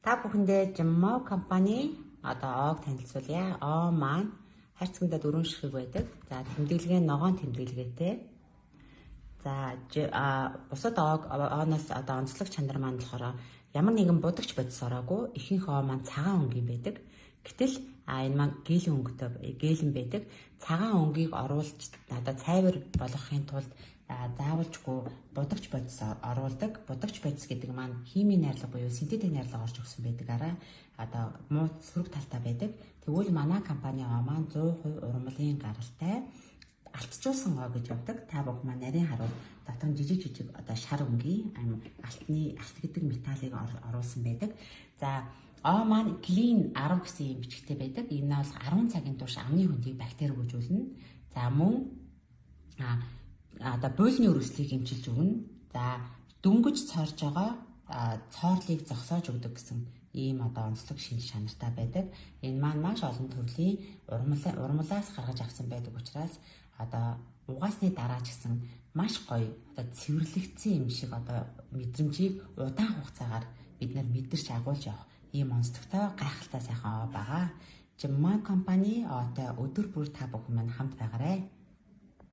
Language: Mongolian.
Та бүхэндээ Jimmo компани одоо Оог танилцуулъя. Оо маань хайрцагтаа 4 ширхэг байдаг. За тэмдэглэгээ нь ногоон тэмдэглэгээтэй. За бусад Оноос одоо онцлог чанар маань болохоор ямар нэгэн будагч бодис ороогүй ихэнх Оо маань цагаан өнгийн байдаг. Гэтэл энэ маань гээлэн өнгөтэй гээлэн байдаг. Цагаан өнгийг оруулж одоо цайвар болгохын тулд заавалжгүй будагч бодис оруулдаг. Будагч бодис гэдэг маань химийн найрлага буюу синтетик найрлага орж өгсөн байдагаараа одоо муу сөрөг талтай байдаг. Тэгвэл манай компани Оо маань 100% ургамлын гаралтай алтчуулсан Оо гэж явдаг. Та бүхэн маань нарийн харуул дотор жижиг одоо шар өнгийн алт гэдэг металлыг оруулсан байдаг. За Оо маань Clean 10 гэсэн юм бичгтэй байдаг. Энэ нь бол 10 цагийн турш амны хөндийг бактери бүжүүлнэ. За мөн одоо буйлны өрөслийг эмчилж өгнө. За дөнгөж цорж байгаа цоорлыг зогсоож өгдөг гэсэн ийм одоо онцлог шинж чанартай байдаг. Энэ маань маш олон төрлийн ургамлаас гаргаж авсан байдаг учраас одоо угаасны дараа ч гэсэн маш гоё одоо цэвэрлэгдсэн юм шиг одоо мэдрэмжийг удаан хугацаагаар бид нар мэдэрч агуулж явах ийм онцлогтой гайхалтай сайхан Оо байгаа. Jimmo компани Ooтой өдөр бүр та бүхэн маань хамт байгаарай.